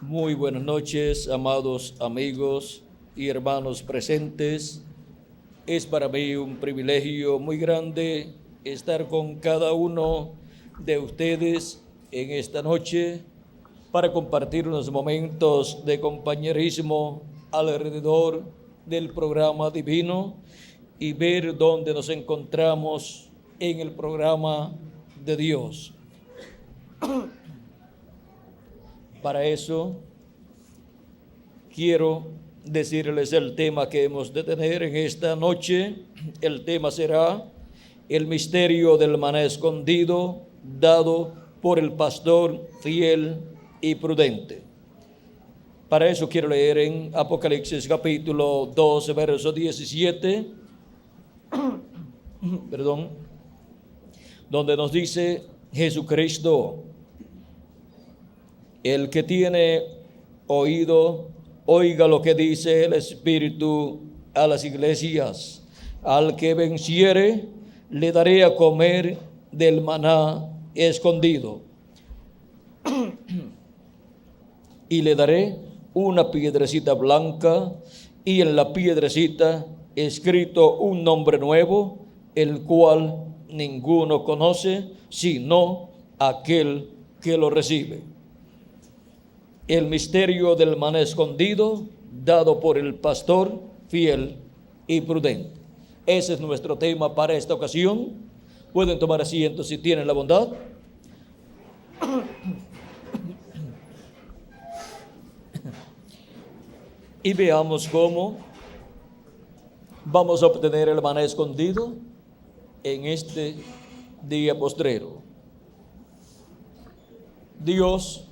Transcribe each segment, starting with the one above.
Muy buenas noches, amados amigos y hermanos presentes. Es para mí un privilegio muy grande estar con cada uno de ustedes en esta noche para compartir unos momentos de compañerismo alrededor del programa divino y ver dónde nos encontramos en el programa de Dios. Para eso quiero decirles el tema que hemos de tener en esta noche. El tema será el misterio del maná escondido dado por el pastor fiel y prudente. Para eso quiero leer en Apocalipsis capítulo 12, verso 17, donde nos dice Jesucristo: el que tiene oído, oiga lo que dice el Espíritu a las iglesias. Al que venciere, le daré a comer del maná escondido. Y le daré una piedrecita blanca, y en la piedrecita escrito un nombre nuevo, el cual ninguno conoce, sino aquel que lo recibe. El misterio del maná escondido, dado por el pastor fiel y prudente. Ese es nuestro tema para esta ocasión. Pueden tomar asiento si tienen la bondad. Y veamos cómo vamos a obtener el maná escondido en este día postrero. Dios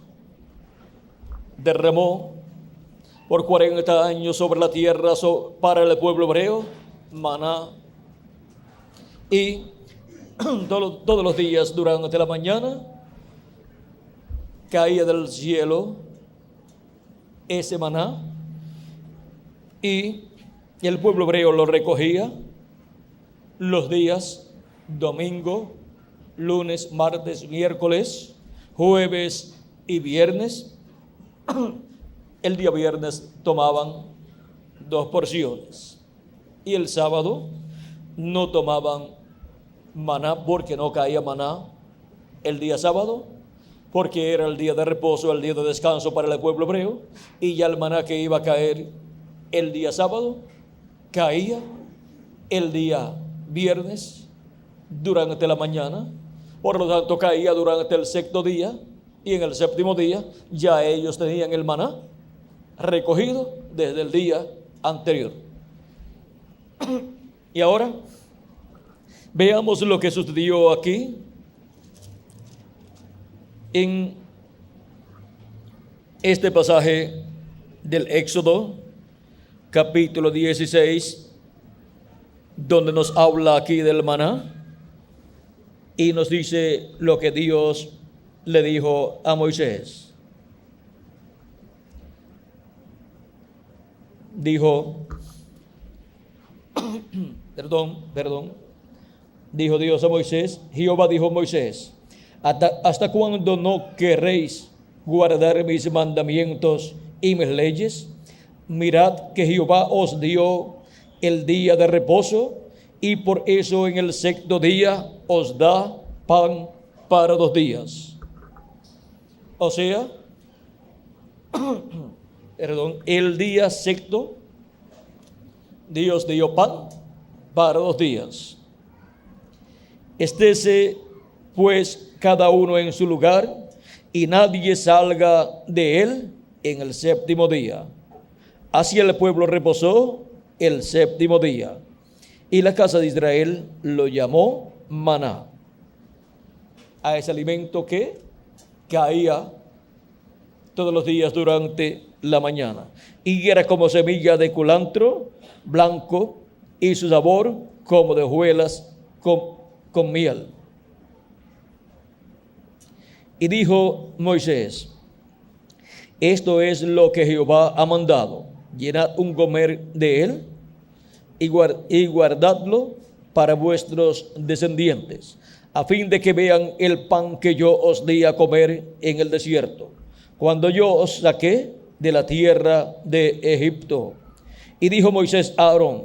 derramó por 40 años sobre la tierra para el pueblo hebreo maná, y todos los días durante la mañana caía del cielo ese maná, y el pueblo hebreo lo recogía los días domingo, lunes, martes, miércoles, jueves y viernes. El día viernes tomaban 2 porciones y el sábado no tomaban maná porque no caía maná el día sábado, porque era el día de reposo, el día de descanso para el pueblo hebreo, y ya el maná que iba a caer el día sábado caía el día viernes durante la mañana. Por lo tanto caía durante el 6º día, y en el 7º día ya ellos tenían el maná recogido desde el día anterior. Y ahora veamos lo que sucedió aquí en este pasaje del Éxodo capítulo 16, donde nos habla aquí del maná y nos dice lo que Dios le dijo a Moisés. Dijo Dios a Moisés, Jehová dijo a Moisés: ¿hasta cuándo no querréis guardar mis mandamientos y mis leyes? Mirad que Jehová os dio el día de reposo, y por eso en el 6º día os da pan para 2 días. O sea, el día 6º Dios dio pan para 2 días. Estése pues cada uno en su lugar, y nadie salga de él en el 7º día. Así el pueblo reposó el 7º día, y la casa de Israel lo llamó maná a ese alimento que caía todos los días durante la mañana, y era como semilla de culantro blanco, y su sabor como de hojuelas con miel. Y dijo Moisés: esto es lo que Jehová ha mandado: llenad un gomer de él y guardadlo para vuestros descendientes, a fin de que vean el pan que yo os di a comer en el desierto, cuando yo os saqué de la tierra de Egipto. Y dijo Moisés a Aarón: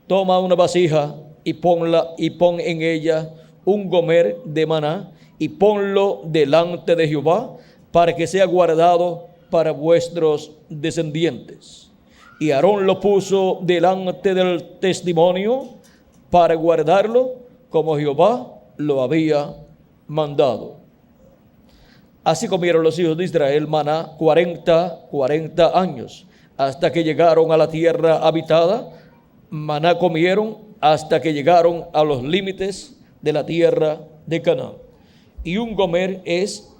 toma una vasija y pon en ella un gomer de maná y ponlo delante de Jehová para que sea guardado para vuestros descendientes. Y Aarón lo puso delante del testimonio para guardarlo como Jehová lo había mandado. Así comieron los hijos de Israel maná 40 años, hasta que llegaron a la tierra habitada. Maná comieron hasta que llegaron a los límites de la tierra de Canaán. Y un gomer es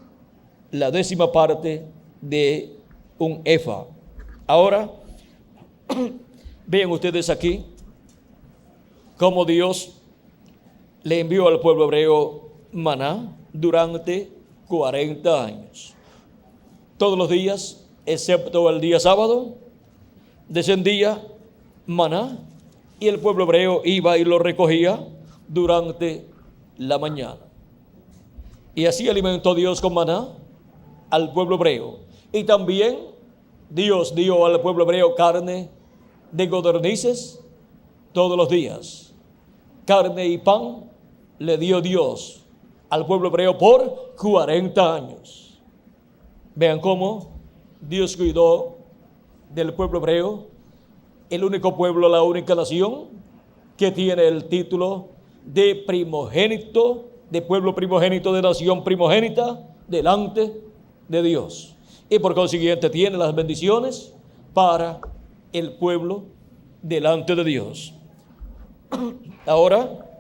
la 10ª parte de un efa. Ahora, vean ustedes aquí cómo Dios le envió al pueblo hebreo maná durante 40 años. Todos los días, excepto el día sábado, descendía maná y el pueblo hebreo iba y lo recogía durante la mañana. Y así alimentó Dios con maná al pueblo hebreo. Y también Dios dio al pueblo hebreo carne de codornices todos los días. Carne y pan le dio Dios al pueblo hebreo por 40 años. Vean cómo Dios cuidó del pueblo hebreo, el único pueblo, la única nación que tiene el título de primogénito, de pueblo primogénito, de nación primogénita delante de Dios. Y por consiguiente tiene las bendiciones para el pueblo delante de Dios. Ahora,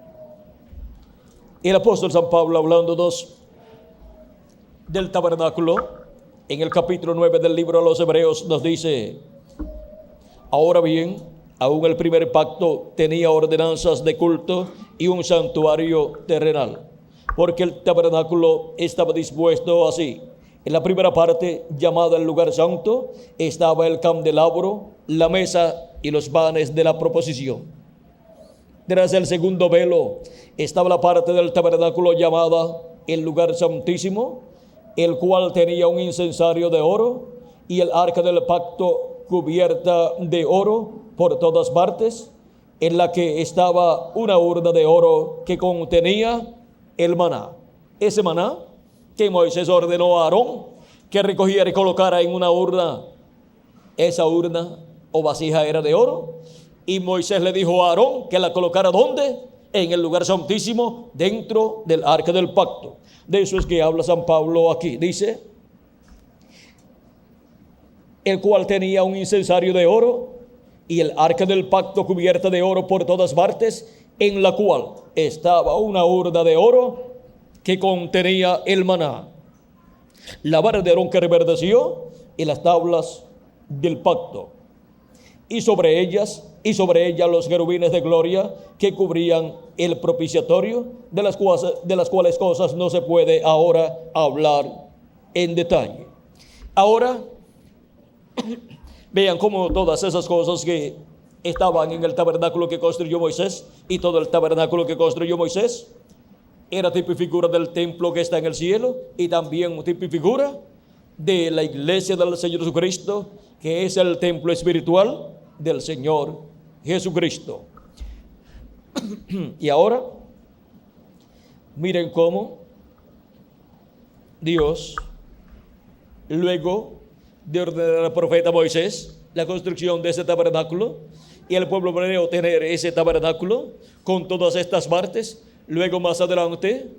el apóstol San Pablo, hablándonos del tabernáculo, en el capítulo 9 del libro a los Hebreos, nos dice: ahora bien, aún el primer pacto tenía ordenanzas de culto y un santuario terrenal, porque el tabernáculo estaba dispuesto así. En la primera parte, llamada el lugar santo, estaba el candelabro, la mesa y los panes de la proposición. Tras el segundo velo estaba la parte del tabernáculo llamada el lugar santísimo, el cual tenía un incensario de oro y el arca del pacto cubierta de oro por todas partes, en la que estaba una urna de oro que contenía el maná. Ese maná que Moisés ordenó a Aarón que recogiera y colocara en una urna. Esa urna o vasija era de oro, y Moisés le dijo a Aarón que la colocara ¿dónde? En el lugar santísimo, dentro del arca del pacto. De eso es que habla San Pablo aquí. Dice: el cual tenía un incensario de oro y el arca del pacto cubierta de oro por todas partes, en la cual estaba una urna de oro que contenía el maná, la vara de Aarón que reverdeció y las tablas del pacto, y sobre ella los querubines de gloria que cubrían el propiciatorio, de las cuales cosas no se puede ahora hablar en detalle. Ahora, vean cómo todas esas cosas que estaban en el tabernáculo que construyó Moisés, y todo el tabernáculo que construyó Moisés era tipo y figura del templo que está en el cielo, y también tipo y figura de la iglesia del Señor Jesucristo, que es el templo espiritual del Señor Jesucristo. Y ahora, miren cómo Dios, luego de ordenar al profeta Moisés la construcción de ese tabernáculo, y el pueblo hebreo tener ese tabernáculo con todas estas partes, luego más adelante,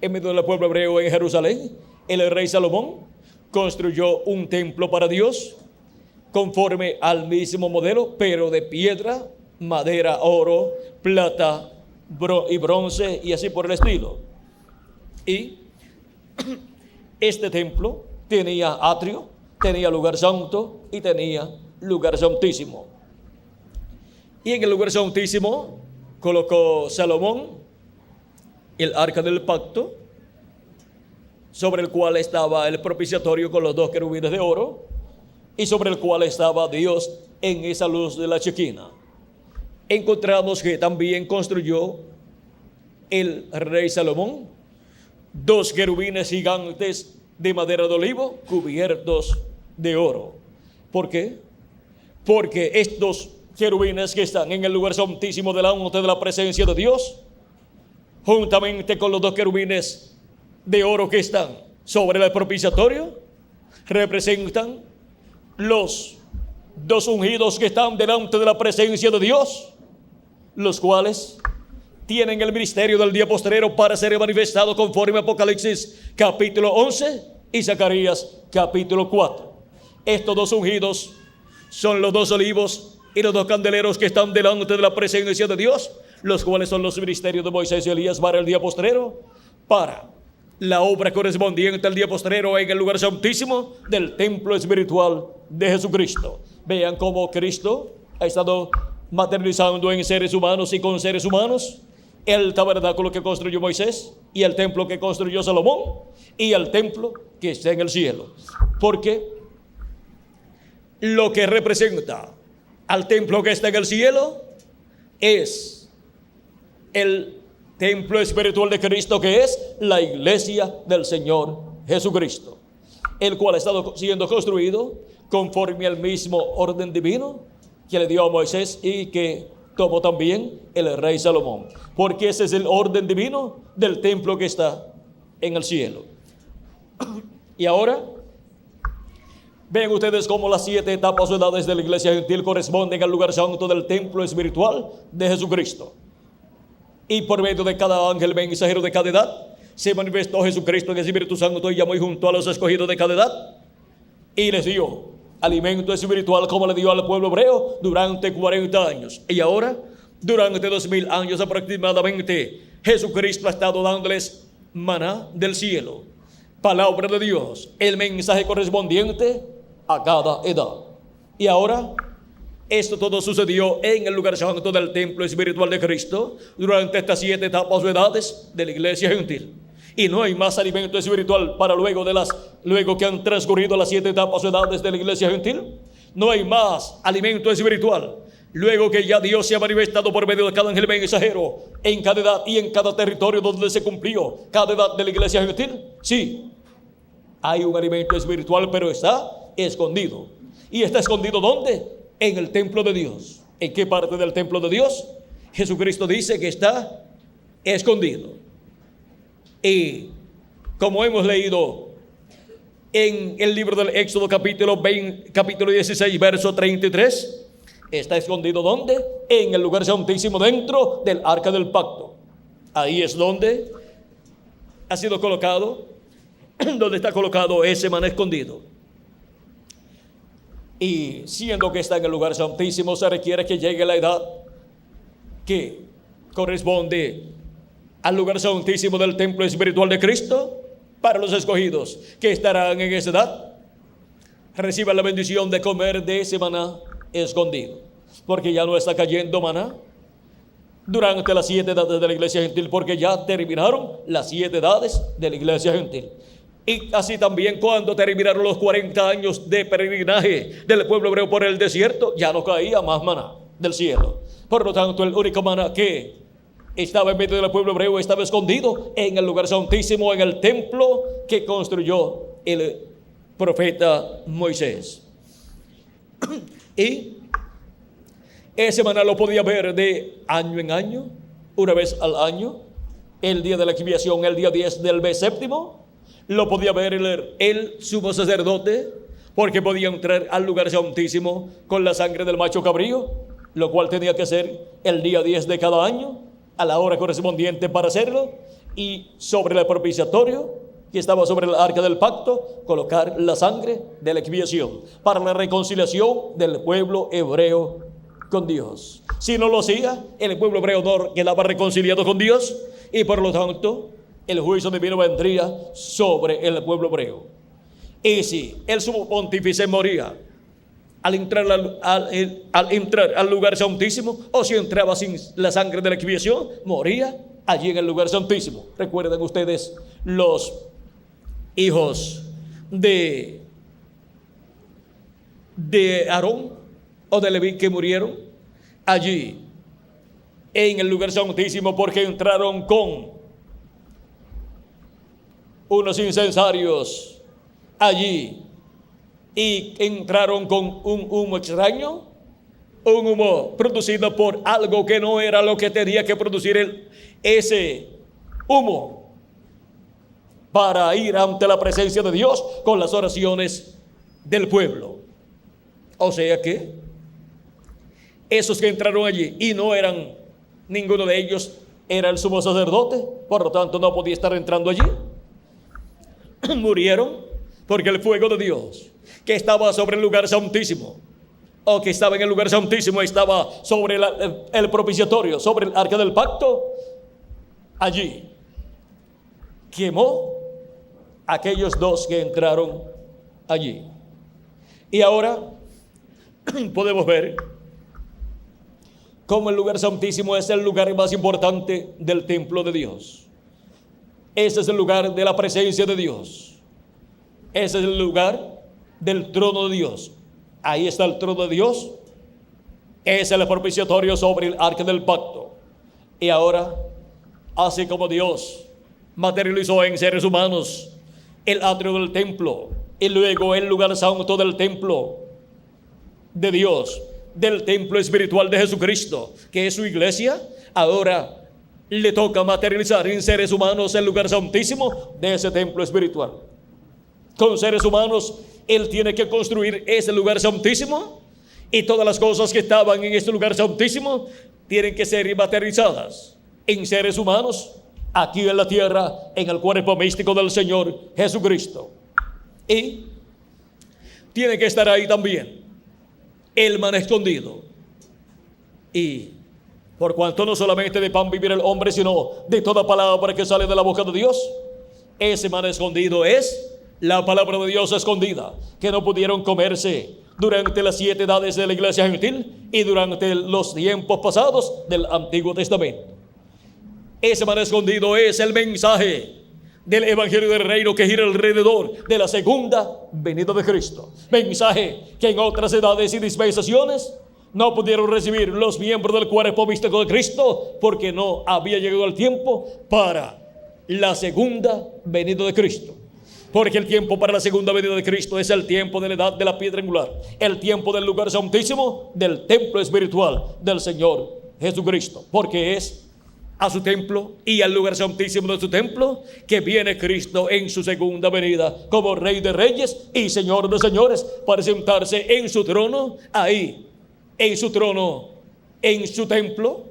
en medio del pueblo hebreo en Jerusalén, el rey Salomón construyó un templo para Dios conforme al mismo modelo, pero de piedra, madera, oro, plata y bronce, y así por el estilo. Y este templo tenía atrio, tenía lugar santo y tenía lugar santísimo. Y en el lugar santísimo colocó Salomón el arca del pacto, sobre el cual estaba el propiciatorio con los 2 querubines de oro, y sobre el cual estaba Dios en esa luz de la chequina. Encontramos que también construyó el rey Salomón 2 querubines gigantes de madera de olivo cubiertos de oro. ¿Por qué? Porque estos querubines que están en el lugar santísimo delante de la presencia de Dios, juntamente con los dos querubines de oro que están sobre el propiciatorio, representan los dos ungidos que están delante de la presencia de Dios, los cuales tienen el ministerio del día postrero para ser manifestado conforme a Apocalipsis capítulo 11 y Zacarías capítulo 4. Estos dos ungidos son los dos olivos y los dos candeleros que están delante de la presencia de Dios, los cuales son los ministerios de Moisés y Elías para el día postrero, para la obra correspondiente al día postrero en el lugar santísimo del templo espiritual de Jesucristo. Vean cómo Cristo ha estado maternizando en seres humanos y con seres humanos el tabernáculo que construyó Moisés y el templo que construyó Salomón y el templo que está en el cielo. Porque lo que representa al templo que está en el cielo es el templo espiritual de Cristo, que es la iglesia del Señor Jesucristo, el cual ha estado siendo construido conforme al mismo orden divino que le dio a Moisés y que tomó también el rey Salomón, porque ese es el orden divino del templo que está en el cielo. Y ahora ven ustedes cómo las 7 etapas o edades de la iglesia gentil corresponden al lugar santo del templo espiritual de Jesucristo. Y por medio de cada ángel mensajero de cada edad se manifestó Jesucristo en el Espíritu Santo y llamó junto a los escogidos de cada edad y les dio alimento espiritual como le dio al pueblo hebreo durante 40 años. Y ahora, durante 2000 años aproximadamente, Jesucristo ha estado dándoles maná del cielo, palabra de Dios, el mensaje correspondiente a cada edad. Y ahora, esto todo sucedió en el lugar santo del templo espiritual de Cristo durante estas 7 etapas o edades de la iglesia gentil. Y no hay más alimento espiritual para luego que han transcurrido las 7 etapas o edades de la iglesia gentil. No hay más alimento espiritual luego que ya Dios se ha manifestado por medio de cada ángel mensajero en cada edad y en cada territorio donde se cumplió cada edad de la iglesia gentil. Sí, hay un alimento espiritual, pero está escondido. ¿Y está escondido dónde? En el templo de Dios. ¿En qué parte del templo de Dios? Jesucristo dice que está escondido. Y como hemos leído en el libro del Éxodo capítulo 16 verso 33, está escondido ¿dónde? En el lugar santísimo dentro del arca del pacto. Ahí es donde ha sido colocado, donde está colocado ese maná escondido. Y siendo que está en el lugar santísimo, se requiere que llegue la edad que corresponde al lugar santísimo del templo espiritual de Cristo para los escogidos que estarán en esa edad. Reciban la bendición de comer de ese maná escondido, porque ya no está cayendo maná durante las 7 edades de la iglesia gentil, porque ya terminaron las 7 edades de la iglesia gentil. Y así también cuando terminaron los 40 años de peregrinaje del pueblo hebreo por el desierto, ya no caía más maná del cielo. Por lo tanto, el único maná que estaba en medio del pueblo hebreo estaba escondido en el lugar santísimo, en el templo que construyó el profeta Moisés. Y ese maná lo podía ver de año en año, una vez al año, el día de la expiación, el día 10 del mes séptimo. Lo podía ver el sumo sacerdote, porque podía entrar al lugar santísimo con la sangre del macho cabrío, lo cual tenía que ser el día 10 de cada año, a la hora correspondiente para hacerlo, y sobre el propiciatorio que estaba sobre el arca del pacto, colocar la sangre de la expiación para la reconciliación del pueblo hebreo con Dios. Si no lo hacía, el pueblo hebreo no quedaba reconciliado con Dios, y por lo tanto el juicio divino vendría sobre el pueblo hebreo. Y si el sumo pontífice moría al entrar al lugar santísimo, o si entraba sin la sangre de la expiación, moría allí en el lugar santísimo. Recuerden ustedes los hijos de Aarón o de Leví que murieron allí en el lugar santísimo porque entraron con unos incensarios allí y entraron con un humo extraño, un humo producido por algo que no era lo que tenía que producir ese humo para ir ante la presencia de Dios con las oraciones del pueblo. O sea que esos que entraron allí y no eran, ninguno de ellos era el sumo sacerdote, por lo tanto no podía estar entrando allí, murieron porque el fuego de Dios que estaba sobre el lugar santísimo, o que estaba en el lugar santísimo, estaba sobre el propiciatorio, sobre el arca del pacto, allí quemó aquellos dos que entraron allí. Y ahora podemos ver cómo el lugar santísimo es el lugar más importante del templo de Dios. Ese es el lugar de la presencia de Dios. Ese es el lugar del trono de Dios. Ahí está el trono de Dios. Es el propiciatorio sobre el arca del pacto. Y ahora, así como Dios materializó en seres humanos el atrio del templo y luego el lugar santo del templo de Dios, del templo espiritual de Jesucristo, que es su iglesia, ahora le toca materializar en seres humanos el lugar santísimo de ese templo espiritual. Con seres humanos, Él tiene que construir ese lugar santísimo, y todas las cosas que estaban en este lugar santísimo tienen que ser materializadas en seres humanos, aquí en la tierra, en el cuerpo místico del Señor Jesucristo. Y tiene que estar ahí también el maná escondido. Y por cuanto no solamente de pan vivir el hombre, sino de toda palabra que sale de la boca de Dios, ese maná escondido es la palabra de Dios escondida, que no pudieron comerse durante las 7 edades de la iglesia gentil y durante los tiempos pasados del Antiguo Testamento. Ese maná escondido es el mensaje del evangelio del reino que gira alrededor de la segunda venida de Cristo. Mensaje que en otras edades y dispensaciones no pudieron recibir los miembros del cuerpo místico de Cristo, porque no había llegado el tiempo para la segunda venida de Cristo. Porque el tiempo para la segunda venida de Cristo es el tiempo de la edad de la piedra angular, el tiempo del lugar santísimo, del templo espiritual del Señor Jesucristo, porque es a su templo y al lugar santísimo de su templo que viene Cristo en su segunda venida como Rey de Reyes y Señor de Señores, para sentarse en su trono, ahí, en su trono, en su templo,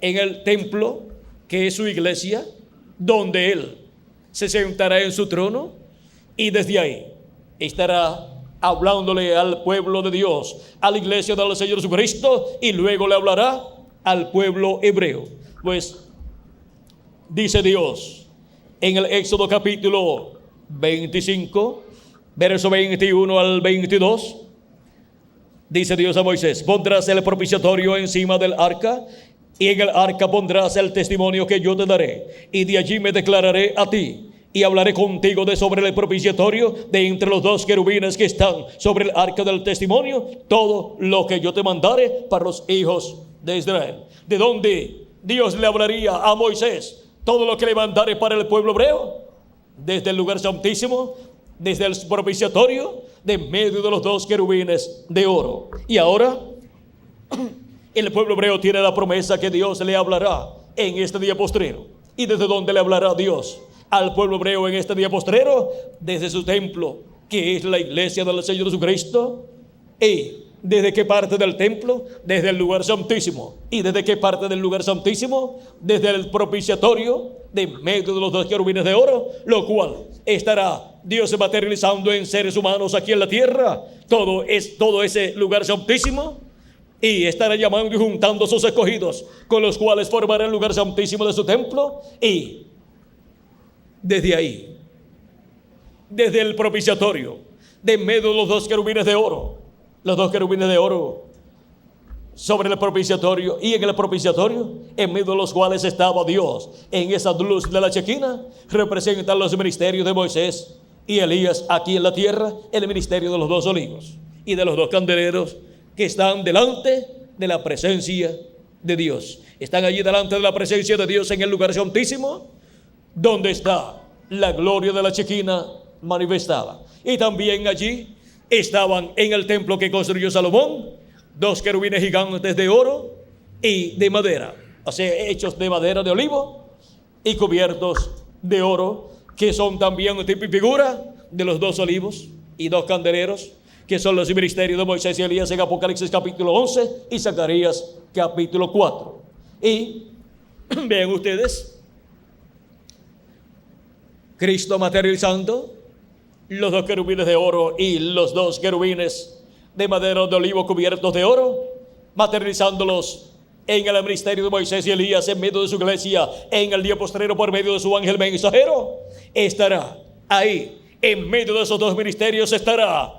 en el templo que es su iglesia, donde Él se sentará en su trono, y desde ahí estará hablándole al pueblo de Dios, a la iglesia del Señor Jesucristo, y luego le hablará al pueblo hebreo. Pues dice Dios en el Éxodo capítulo 25, verso 21 al 22, dice Dios a Moisés: pondrás el propiciatorio encima del arca, y en el arca pondrás el testimonio que yo te daré, y de allí me declararé a ti, y hablaré contigo de sobre el propiciatorio, de entre los 2 querubines que están sobre el arca del testimonio, todo lo que yo te mandare para los hijos de Israel. ¿De dónde Dios le hablaría a Moisés todo lo que le mandare para el pueblo hebreo? Desde el lugar santísimo, desde el propiciatorio, de medio de los 2 querubines de oro. Y ahora el pueblo hebreo tiene la promesa que Dios le hablará en este día postrero. ¿Y desde dónde le hablará Dios al pueblo hebreo en este día postrero? Desde su templo, que es la iglesia del Señor Jesucristo. ¿Y desde qué parte del templo? Desde el lugar santísimo. ¿Y desde qué parte del lugar santísimo? Desde el propiciatorio, de medio de los 2 querubines de oro, lo cual estará Dios materializando en seres humanos aquí en la tierra, todo ese lugar santísimo, y estará llamando y juntando a sus escogidos, con los cuales formará el lugar santísimo de su templo. Y desde ahí, desde el propiciatorio, de medio de los 2 querubines de oro, los 2 querubines de oro sobre el propiciatorio, y en el propiciatorio, en medio de los cuales estaba Dios, en esa luz de la chequina, representan los ministerios de Moisés y Elías aquí en la tierra, el ministerio de los 2 olivos y de los 2 candeleros que están delante de la presencia de Dios. Están allí delante de la presencia de Dios en el lugar santísimo, donde está la gloria de la chequina manifestada. Y también allí estaban en el templo que construyó Salomón 2 querubines gigantes de oro y de madera, o sea, hechos de madera de olivo y cubiertos de oro, que son también un tipo y figura de los 2 olivos y 2 candeleros, que son los ministerios de Moisés y Elías en Apocalipsis capítulo 11 y Zacarías capítulo 4. Y vean ustedes, Cristo materializando los 2 querubines de oro y los 2 querubines de madera de olivo cubiertos de oro, materializándolos en el ministerio de Moisés y Elías en medio de su iglesia en el día postrero por medio de su ángel mensajero. Estará ahí, en medio de esos 2 ministerios estará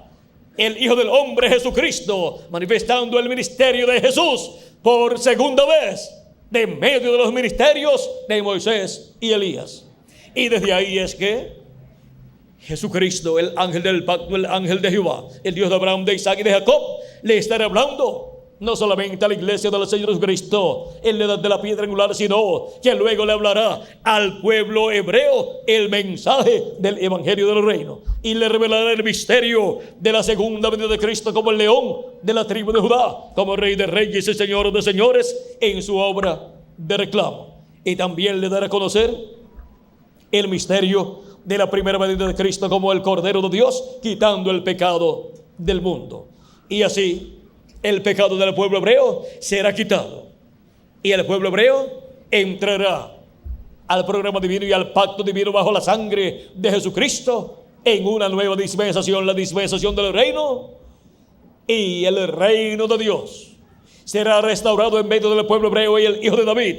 el Hijo del Hombre Jesucristo, manifestando el ministerio de Jesús por segunda vez, de medio de los ministerios de Moisés y Elías. Y desde ahí es que Jesucristo, el ángel del pacto, el ángel de Jehová, el Dios de Abraham, de Isaac y de Jacob, le estará hablando no solamente a la iglesia del Señor Jesucristo en la edad de la piedra angular, sino que luego le hablará al pueblo hebreo el mensaje del evangelio del reino, y le revelará el misterio de la segunda venida de Cristo como el león de la tribu de Judá, como Rey de reyes y Señor de señores en su obra de reclamo. Y también le dará a conocer el misterio de la primera venida de Cristo como el Cordero de Dios, quitando el pecado del mundo. Y así el pecado del pueblo hebreo será quitado, y el pueblo hebreo entrará al programa divino y al pacto divino bajo la sangre de Jesucristo en una nueva dispensación, la dispensación del reino, y el reino de Dios será restaurado en medio del pueblo hebreo, y el Hijo de David,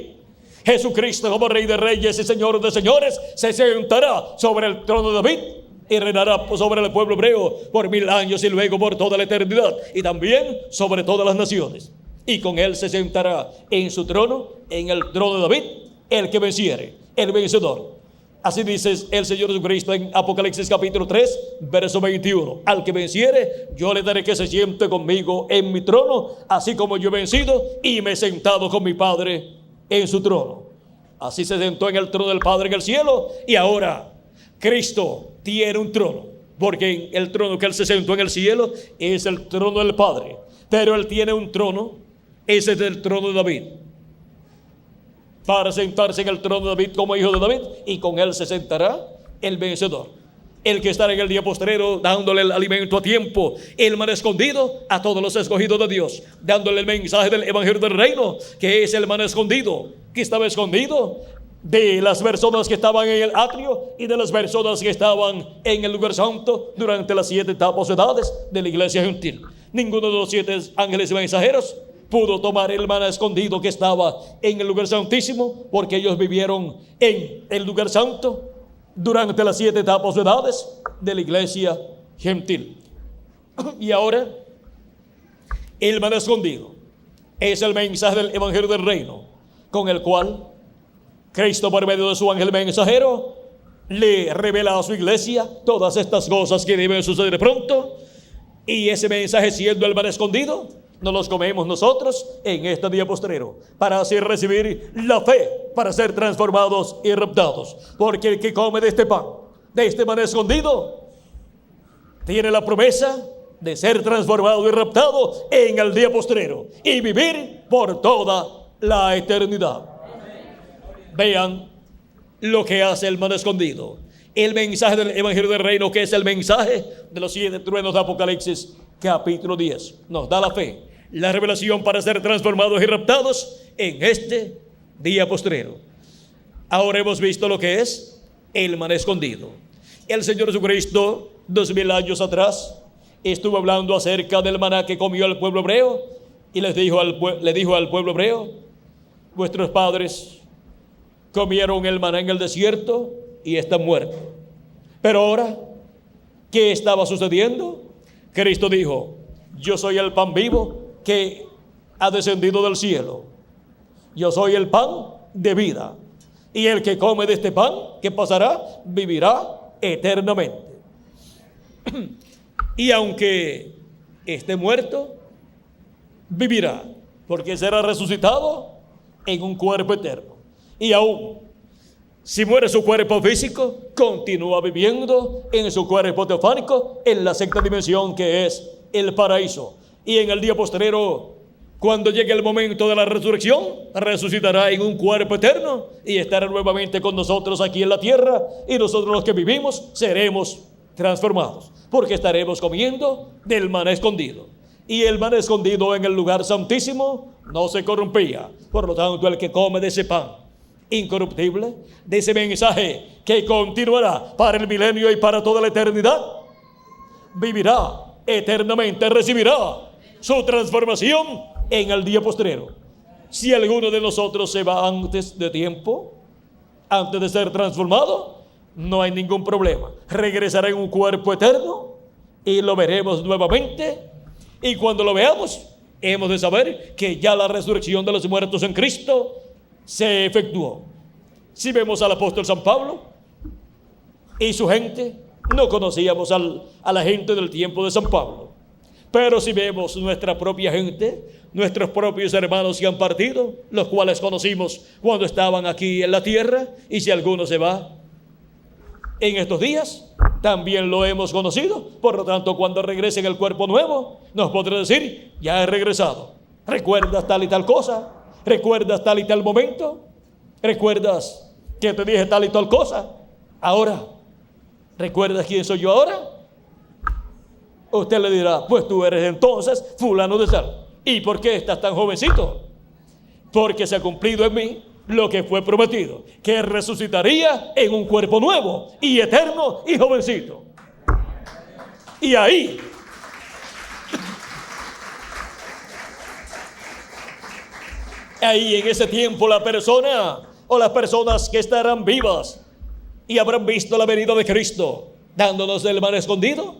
Jesucristo, como Rey de reyes y Señor de señores, se sentará sobre el trono de David y reinará sobre el pueblo hebreo por 1000 años y luego por toda la eternidad, y también sobre todas las naciones. Y con él se sentará en su trono, en el trono de David, el que venciere, el vencedor. Así dice el Señor Jesucristo en Apocalipsis capítulo 3, verso 21. Al que venciere, yo le daré que se siente conmigo en mi trono, así como yo he vencido y me he sentado con mi Padre en su trono. Así se sentó en el trono del Padre en el cielo, y ahora Cristo tiene un trono, porque el trono que él se sentó en el cielo es el trono del Padre, pero él tiene un trono, ese es el trono de David, para sentarse en el trono de David como hijo de David, y con él se sentará el vencedor, el que estará en el día postrero dándole el alimento a tiempo, el maná escondido a todos los escogidos de Dios, dándole el mensaje del evangelio del reino, que es el maná escondido, que estaba escondido de las personas que estaban en el atrio y de las personas que estaban en el lugar santo durante las 7 etapas o edades de la iglesia gentil. Ninguno de los 7 ángeles mensajeros pudo tomar el maná escondido que estaba en el lugar santísimo, porque ellos vivieron en el lugar santo durante las 7 etapas o edades de la iglesia gentil. Y ahora el maná escondido es el mensaje del evangelio del reino, con el cual Cristo, por medio de su ángel mensajero, le revela a su iglesia todas estas cosas que deben suceder pronto. Y ese mensaje, siendo el maná escondido, nos los comemos nosotros en este día postrero, para así recibir la fe, para ser transformados y raptados. Porque el que come de este pan, de este maná escondido, tiene la promesa de ser transformado y raptado en el día postrero y vivir por toda la eternidad. Vean lo que hace el maná escondido, el mensaje del evangelio del reino, que es el mensaje de los 7 truenos de Apocalipsis capítulo 10. Nos da la fe, la revelación para ser transformados y raptados en este día postrero. Ahora hemos visto lo que es el maná escondido. El Señor Jesucristo 2000 años atrás estuvo hablando acerca del maná que comió el pueblo hebreo, y le dijo al pueblo hebreo: vuestros padres comieron el maná en el desierto y están muertos. Pero ahora, ¿qué estaba sucediendo? Cristo dijo: yo soy el pan vivo que ha descendido del cielo. Yo soy el pan de vida. Y el que come de este pan, ¿qué pasará? Vivirá eternamente. Y aunque esté muerto, vivirá, porque será resucitado en un cuerpo eterno. Y aún Si muere su cuerpo físico, continúa viviendo en su cuerpo teofánico en la sexta dimensión, que es el paraíso. Y en el día postrero, cuando llegue el momento de la resurrección, resucitará en un cuerpo eterno y estará nuevamente con nosotros aquí en la tierra, y nosotros los que vivimos seremos transformados, porque estaremos comiendo del maná escondido. Y el maná escondido en el lugar santísimo no se corrompía. Por lo tanto, el que come de ese pan incorruptible, de ese mensaje que continuará para el milenio y para toda la eternidad, vivirá eternamente, recibirá su transformación en el día postrero. Si alguno de nosotros se va antes de tiempo, antes de ser transformado, no hay ningún problema. Regresará en un cuerpo eterno y lo veremos nuevamente. Y cuando lo veamos, hemos de saber que ya la resurrección de los muertos en Cristo se efectuó. Si vemos al apóstol San Pablo y su gente, no conocíamos a la gente del tiempo de San Pablo. Pero si vemos nuestra propia gente, nuestros propios hermanos que han partido, los cuales conocimos cuando estaban aquí en la tierra, y si alguno se va en estos días, también lo hemos conocido. Por lo tanto, cuando regrese en el cuerpo nuevo, nos podrá decir: ya he regresado. ¿Recuerdas tal y tal cosa? ¿Recuerdas tal y tal momento? ¿Recuerdas que te dije tal y tal cosa? Ahora, ¿recuerdas quién soy yo ahora? Usted le dirá: pues tú eres entonces fulano de tal. ¿Y por qué estás tan jovencito? Porque se ha cumplido en mí lo que fue prometido, que resucitaría en un cuerpo nuevo y eterno y jovencito. Y ahí en ese tiempo la persona o las personas que estarán vivas y habrán visto la venida de Cristo dándonos el maná escondido,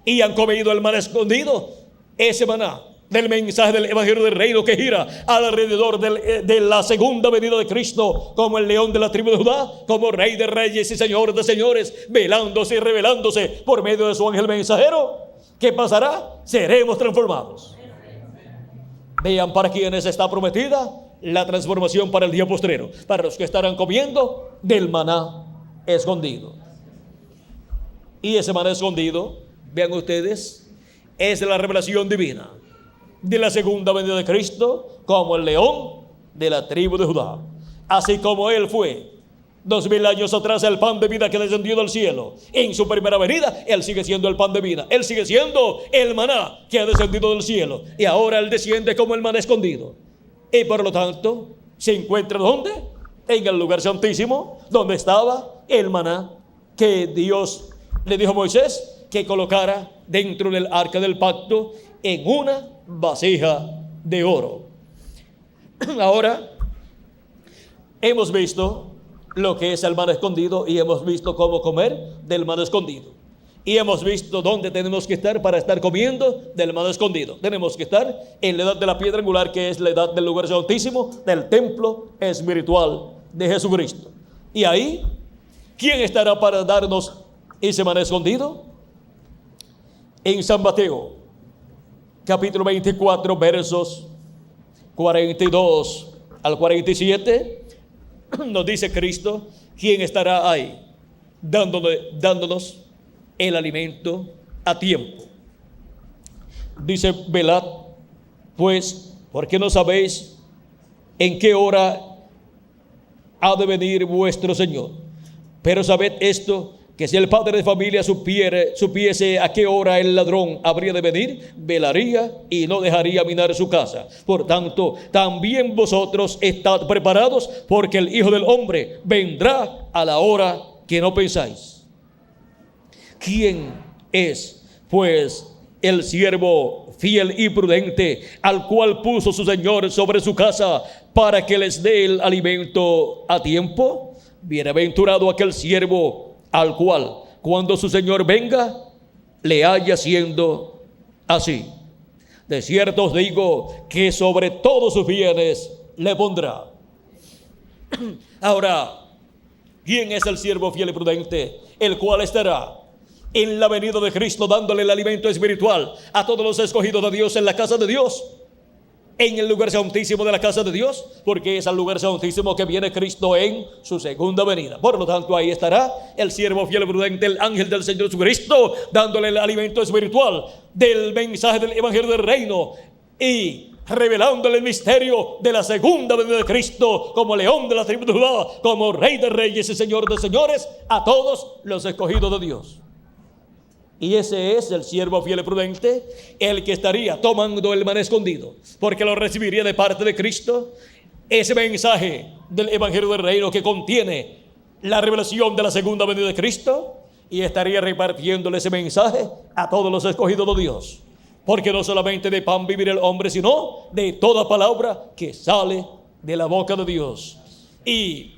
y han comido el maná escondido, ese maná del mensaje del evangelio del reino que gira alrededor de la segunda venida de Cristo, como el león de la tribu de Judá, como rey de reyes y señor de señores, velándose y revelándose por medio de su ángel mensajero. ¿Qué pasará? Seremos transformados. Vean para quienes está prometida la transformación para el día postrero, para los que estarán comiendo del maná escondido. Y ese maná escondido, vean ustedes, es la revelación divina de la segunda venida de Cristo, como el león de la tribu de Judá. Así como Él fue 2000 años atrás el pan de vida que descendió del cielo, en su primera venida Él sigue siendo el pan de vida. Él sigue siendo el maná que ha descendido del cielo, y ahora Él desciende como el maná escondido. Y por lo tanto, ¿se encuentra dónde? En el lugar santísimo, donde estaba el maná que Dios le dijo a Moisés que colocara dentro del arca del pacto en una vasija de oro. Ahora hemos visto lo que es el maná escondido, y hemos visto cómo comer del maná escondido, y hemos visto dónde tenemos que estar para estar comiendo del maná escondido. Tenemos que estar en la edad de la piedra angular, que es la edad del lugar santísimo, del templo espiritual de Jesucristo. Y ahí, ¿quién estará para darnos ese maná escondido? En San Mateo, capítulo 24, versos 42 al 47, nos dice Cristo quién estará ahí dándonos el alimento a tiempo. Dice: velad pues, porque no sabéis en qué hora ha de venir vuestro Señor. Pero sabed esto, que si el padre de familia supiese a qué hora el ladrón habría de venir, velaría y no dejaría minar su casa. Por tanto, también vosotros estad preparados, porque el Hijo del Hombre vendrá a la hora que no pensáis. ¿Quién es, pues, el siervo fiel y prudente, al cual puso su Señor sobre su casa, para que les dé el alimento a tiempo? Bienaventurado aquel siervo al cual, cuando su Señor venga, le haya siendo así. De cierto os digo que sobre todos sus bienes le pondrá. Ahora, ¿quién es el siervo fiel y prudente, el cual estará en la venida de Cristo dándole el alimento espiritual a todos los escogidos de Dios en la casa de Dios? en el lugar santísimo de la casa de Dios, porque es al lugar santísimo que viene Cristo en su segunda venida. Por lo tanto, ahí estará el siervo fiel y prudente, el ángel del Señor Jesucristo, dándole el alimento espiritual del mensaje del evangelio del reino y revelándole el misterio de la segunda venida de Cristo como león de la tribu de Judá, como rey de reyes y señor de señores, a todos los escogidos de Dios. Y ese es el siervo fiel y prudente, el que estaría tomando el maná escondido, porque lo recibiría de parte de Cristo, ese mensaje del evangelio del reino que contiene la revelación de la segunda venida de Cristo, y estaría repartiéndole ese mensaje a todos los escogidos de Dios. Porque no solamente de pan vivirá el hombre, sino de toda palabra que sale de la boca de Dios. Y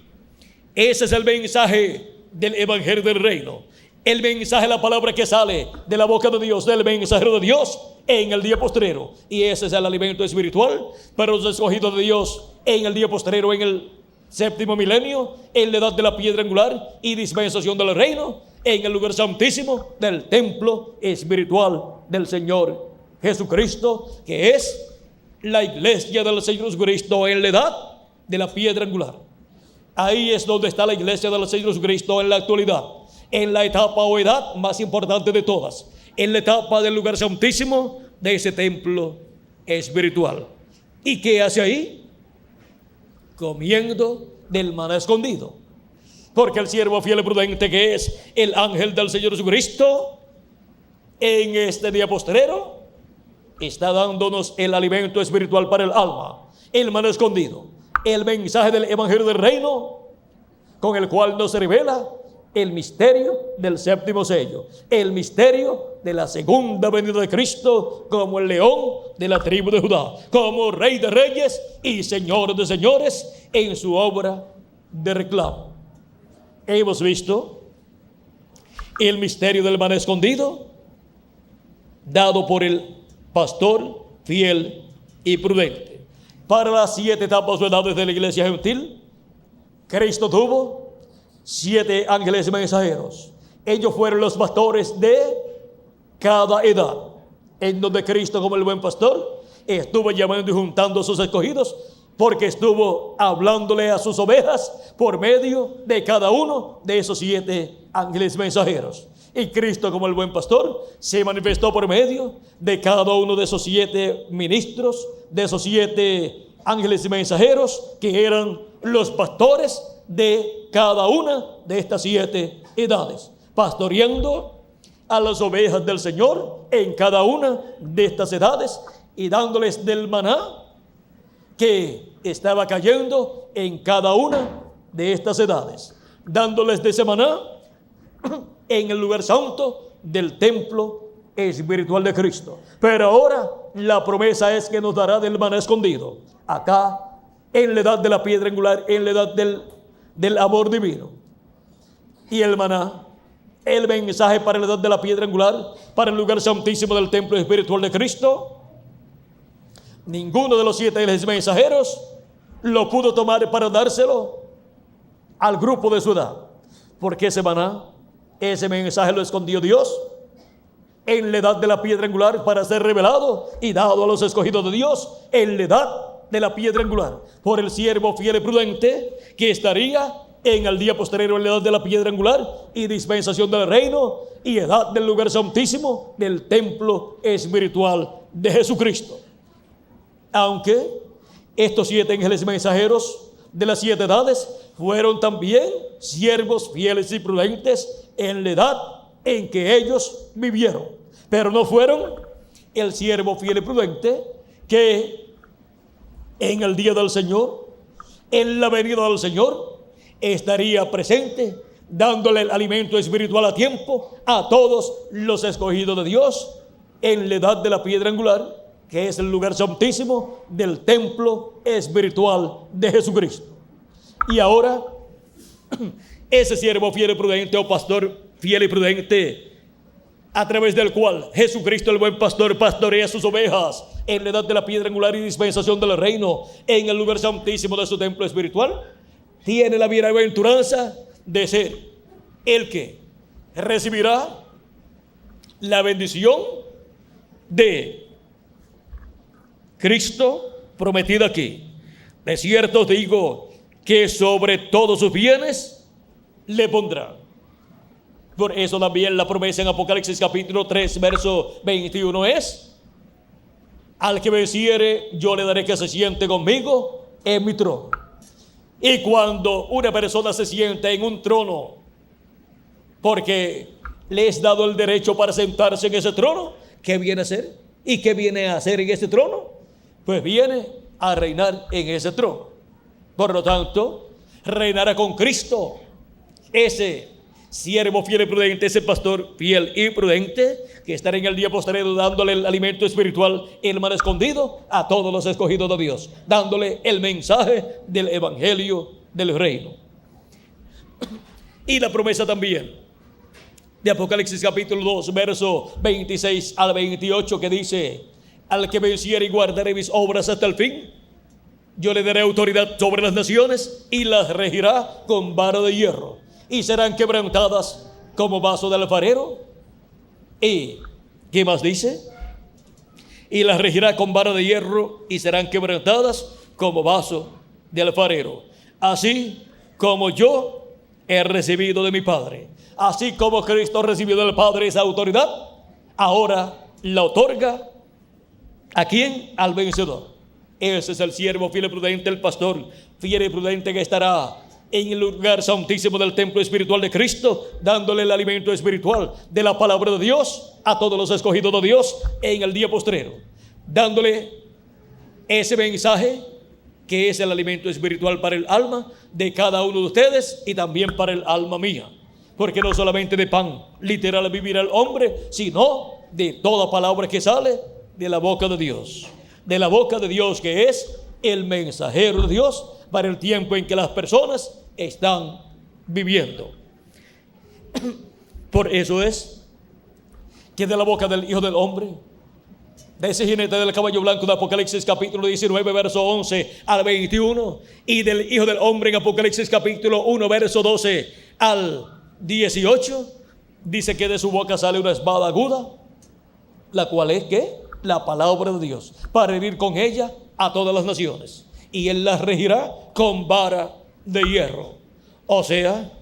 ese es el mensaje del evangelio del reino. El mensaje, la palabra que sale de la boca de Dios, del mensajero de Dios en el día postrero. Y ese es el alimento espiritual para los escogidos de Dios en el día postrero, en el séptimo milenio, en la edad de la piedra angular y dispensación del reino, en el lugar santísimo del templo espiritual del Señor Jesucristo, que es la iglesia del Señor Jesucristo en la edad de la piedra angular. Ahí es donde está la iglesia del Señor Jesucristo en la actualidad, en la etapa o edad más importante de todas, en la etapa del lugar santísimo de ese templo espiritual. ¿Y qué hace ahí? Comiendo del maná escondido. Porque el siervo fiel y prudente, que es el ángel del Señor Jesucristo, en este día postrero está dándonos el alimento espiritual para el alma, el maná escondido, el mensaje del evangelio del reino, con el cual nos revela el misterio del séptimo sello, el misterio de la segunda venida de Cristo como el león de la tribu de Judá, como rey de reyes y señor de señores en su obra de reclamo. Hemos visto el misterio del maná escondido dado por el pastor fiel y prudente. Para las 7 etapas o edades de la iglesia gentil, Cristo tuvo 7 ángeles mensajeros. Ellos fueron los pastores de cada edad, en donde Cristo, como el buen pastor, estuvo llamando y juntando a sus escogidos, porque estuvo hablándole a sus ovejas por medio de cada uno de esos 7 ángeles mensajeros. Y Cristo, como el buen pastor, se manifestó por medio de cada uno de esos 7 ministros, de esos 7 ángeles mensajeros, que eran los pastores de cada una de estas 7 edades, pastoreando a las ovejas del Señor en cada una de estas edades y dándoles del maná que estaba cayendo en cada una de estas edades, dándoles de ese maná en el lugar santo del templo espiritual de Cristo. Pero ahora la promesa es que nos dará del maná escondido, acá en la edad de la piedra angular, en la edad del amor divino. Y el maná, el mensaje para la edad de la piedra angular, para el lugar santísimo del templo espiritual de Cristo, ninguno de los 7 ángeles mensajeros lo pudo tomar para dárselo al grupo de su edad, porque ese maná, ese mensaje lo escondió Dios en la edad de la piedra angular para ser revelado y dado a los escogidos de Dios en la edad de la piedra angular, por el siervo fiel y prudente que estaría en el día posterior en la edad de la piedra angular y dispensación del reino y edad del lugar santísimo del templo espiritual de Jesucristo. Aunque estos 7 ángeles mensajeros de las 7 edades fueron también siervos fieles y prudentes en la edad en que ellos vivieron, pero no fueron el siervo fiel y prudente que en el día del Señor, en la venida del Señor, estaría presente dándole el alimento espiritual a tiempo a todos los escogidos de Dios en la edad de la piedra angular, que es el lugar santísimo del templo espiritual de Jesucristo. Y ahora ese siervo fiel y prudente, o pastor fiel y prudente, a través del cual Jesucristo el buen pastor pastorea sus ovejas en la edad de la piedra angular y dispensación del reino en el lugar santísimo de su templo espiritual, tiene la bienaventuranza de ser el que recibirá la bendición de Cristo prometida aquí. De cierto os digo que sobre todos sus bienes le pondrá. Por eso también la promesa en Apocalipsis capítulo 3, verso 21 es: al que venciere, yo le daré que se siente conmigo en mi trono. Y cuando una persona se sienta en un trono, porque le es dado el derecho para sentarse en ese trono, ¿qué viene a hacer? ¿Y qué viene a hacer en ese trono? Pues viene a reinar en ese trono. Por lo tanto, reinará con Cristo, ese siervo fiel y prudente, ese pastor fiel y prudente, que estará en el día postrero dándole el alimento espiritual, el mal escondido, a todos los escogidos de Dios, dándole el mensaje del evangelio del reino. Y la promesa también de Apocalipsis capítulo 2, verso 26 al 28, que dice: al que venciere y guardare mis obras hasta el fin, yo le daré autoridad sobre las naciones y las regirá con vara de hierro, y serán quebrantadas como vaso de alfarero. ¿Y qué más dice? Y las regirá con vara de hierro y serán quebrantadas como vaso de alfarero. Así como yo he recibido de mi Padre, así como Cristo recibió del Padre esa autoridad, ahora la otorga ¿a quién? Al vencedor. Ese es el siervo fiel y prudente, el pastor fiel y prudente, que estará en el lugar santísimo del templo espiritual de Cristo, dándole el alimento espiritual de la palabra de Dios a todos los escogidos de Dios en el día postrero, dándole ese mensaje que es el alimento espiritual para el alma de cada uno de ustedes y también para el alma mía, porque no solamente de pan literal vivirá el hombre, sino de toda palabra que sale de la boca de Dios, de la boca de Dios, que es el mensajero de Dios para el tiempo en que las personas están viviendo. Por eso es que de la boca del Hijo del Hombre, de ese jinete del caballo blanco de Apocalipsis capítulo 19, verso 11 al 21, y del Hijo del Hombre en Apocalipsis capítulo 1, verso 12 al 18, dice que de su boca sale una espada aguda, la cual es ¿qué? La palabra de Dios, para herir con ella a todas las naciones, y él las regirá con vara de hierro. O sea,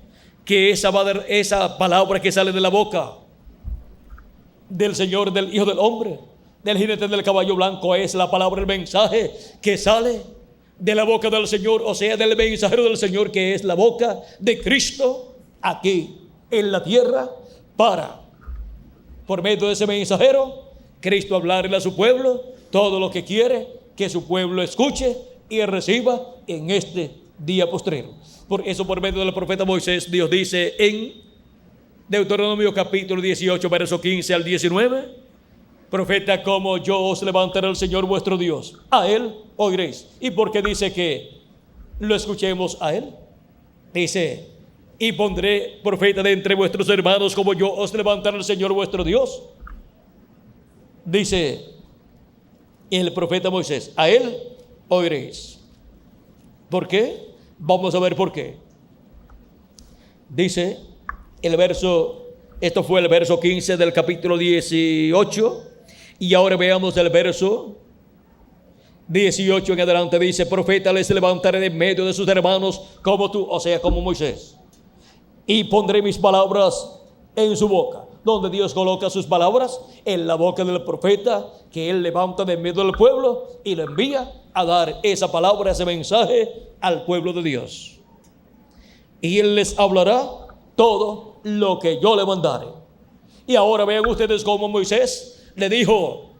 que esa palabra que sale de la boca del Señor, del Hijo del Hombre, del jinete del caballo blanco, es la palabra, el mensaje que sale de la boca del Señor, o sea, del mensajero del Señor, que es la boca de Cristo aquí en la tierra, para, por medio de ese mensajero, Cristo hablarle a su pueblo todo lo que quiere que su pueblo escuche y reciba en este día postrero. Por eso, por medio del profeta Moisés, Dios dice en Deuteronomio capítulo 18, verso 15 al 19: profeta como yo os levantará el Señor vuestro Dios, a él oiréis. ¿Y por qué dice que lo escuchemos a él? Dice: y pondré profeta de entre vuestros hermanos como yo os levantará el Señor vuestro Dios. Dice el profeta Moisés, a él oiréis. ¿Por qué? Vamos a ver por qué. Dice el verso, esto fue el verso 15 del capítulo 18, y ahora veamos el verso 18 en adelante. Dice: profeta les levantaré de medio de sus hermanos como tú, o sea, como Moisés, y pondré mis palabras en su boca. Donde Dios coloca sus palabras en la boca del profeta, que él levanta de medio del pueblo y lo envía a dar esa palabra, ese mensaje al pueblo de Dios. Y él les hablará todo lo que yo le mandare. Y ahora vean ustedes cómo Moisés le dijo: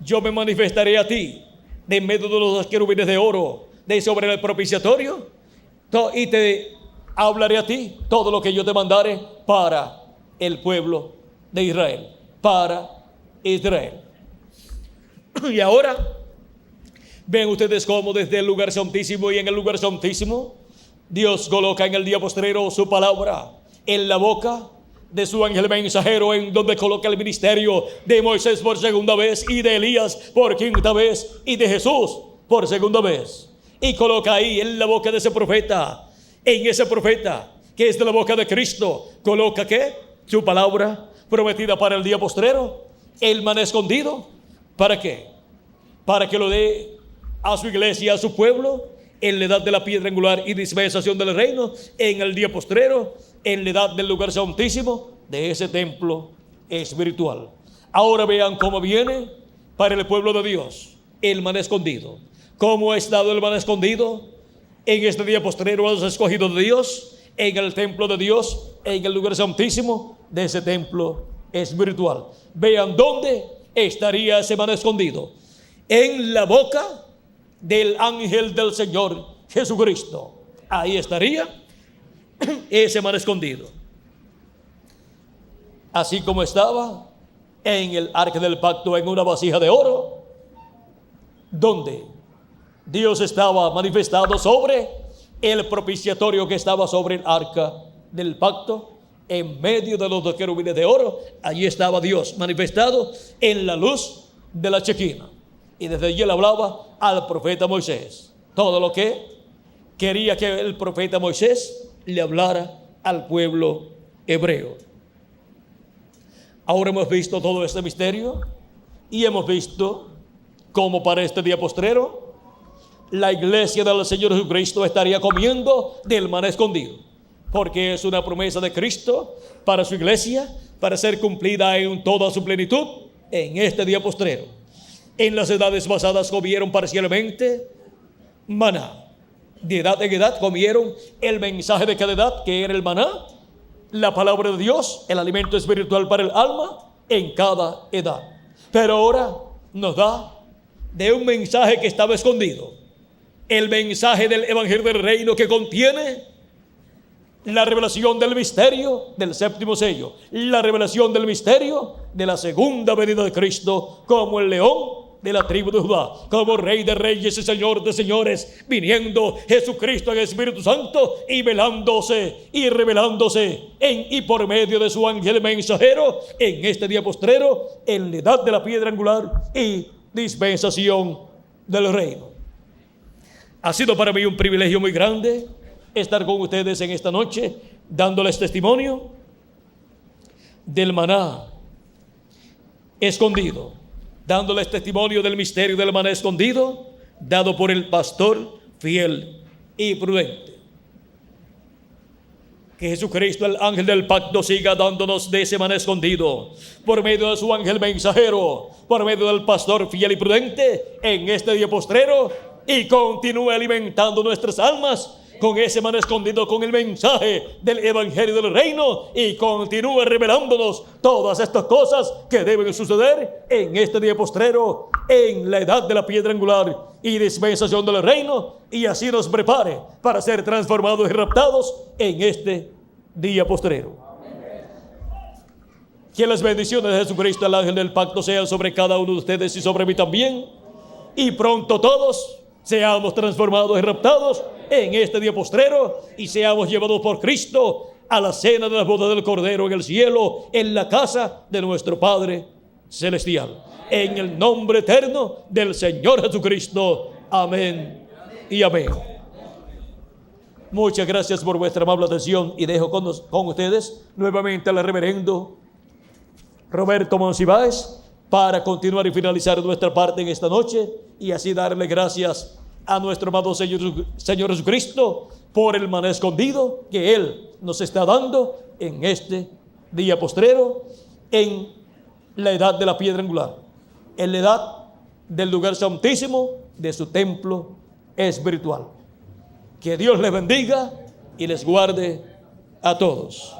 yo me manifestaré a ti de medio de los querubines de oro de sobre el propiciatorio, y te hablaré a ti todo lo que yo te mandare para el pueblo de Israel, para Israel. Y ahora ven ustedes cómo desde el lugar santísimo, y en el lugar santísimo Dios coloca en el día postrero su palabra en la boca de su ángel mensajero, en donde coloca el ministerio de Moisés por segunda vez, y de Elías por quinta vez, y de Jesús por segunda vez, y coloca ahí en la boca de ese profeta, en ese profeta que es de la boca de Cristo, coloca ¿qué? Su palabra prometida para el día postrero, el maná escondido. ¿Para qué? Para que lo dé a su iglesia, a su pueblo, en la edad de la piedra angular y dispensación del reino, en el día postrero, en la edad del lugar santísimo, de ese templo espiritual. Ahora vean cómo viene para el pueblo de Dios el maná escondido. ¿Cómo ha estado el maná escondido en este día postrero a los escogidos de Dios, en el templo de Dios, en el lugar santísimo de ese templo espiritual? Vean dónde estaría ese maná escondido: en la boca del ángel del Señor Jesucristo. Ahí estaría ese maná escondido, así como estaba en el arca del pacto, en una vasija de oro, donde Dios estaba manifestado sobre el propiciatorio que estaba sobre el arca del pacto, en medio de los dos querubines de oro. Allí estaba Dios manifestado en la luz de la chequina, y desde allí él hablaba al profeta Moisés todo lo que quería que el profeta Moisés le hablara al pueblo hebreo. Ahora hemos visto todo este misterio y hemos visto cómo para este día postrero la iglesia del Señor Jesucristo estaría comiendo del maná escondido, porque es una promesa de Cristo para su iglesia, para ser cumplida en toda su plenitud en este día postrero. En las edades pasadas comieron parcialmente maná. De edad en edad comieron el mensaje de cada edad, que era el maná, la palabra de Dios, el alimento espiritual para el alma en cada edad. Pero ahora nos da de un mensaje que estaba escondido, el mensaje del evangelio del reino, que contiene la revelación del misterio del séptimo sello, la revelación del misterio de la segunda venida de Cristo como el león de la tribu de Judá, como Rey de reyes y Señor de señores, viniendo Jesucristo en Espíritu Santo y velándose y revelándose en y por medio de su ángel mensajero en este día postrero, en la edad de la piedra angular y dispensación del reino. Ha sido para mí un privilegio muy grande estar con ustedes en esta noche, dándoles testimonio del maná escondido, dándoles testimonio del misterio del maná escondido, dado por el pastor fiel y prudente. Que Jesucristo, el ángel del pacto, siga dándonos de ese maná escondido por medio de su ángel mensajero, por medio del pastor fiel y prudente en este día postrero, y continúe alimentando nuestras almas con ese maná escondido, con el mensaje del evangelio del reino, y continúe revelándonos todas estas cosas que deben suceder en este día postrero, en la edad de la piedra angular y dispensación del reino, y así nos prepare para ser transformados y raptados en este día postrero. Que las bendiciones de Jesucristo, el ángel del pacto, sean sobre cada uno de ustedes y sobre mí también, y pronto todos seamos transformados y raptados en este día postrero, y seamos llevados por Cristo a la cena de las bodas del Cordero en el cielo, en la casa de nuestro Padre celestial. En el nombre eterno del Señor Jesucristo. Amén y amén. Muchas gracias por vuestra amable atención, y dejo con ustedes nuevamente al reverendo Roberto Monsiváis para continuar y finalizar nuestra parte en esta noche, y así darle gracias a nuestro amado Señor Jesucristo por el maná escondido que Él nos está dando en este día postrero, en la edad de la piedra angular, en la edad del lugar santísimo de su templo espiritual. Que Dios les bendiga y les guarde a todos.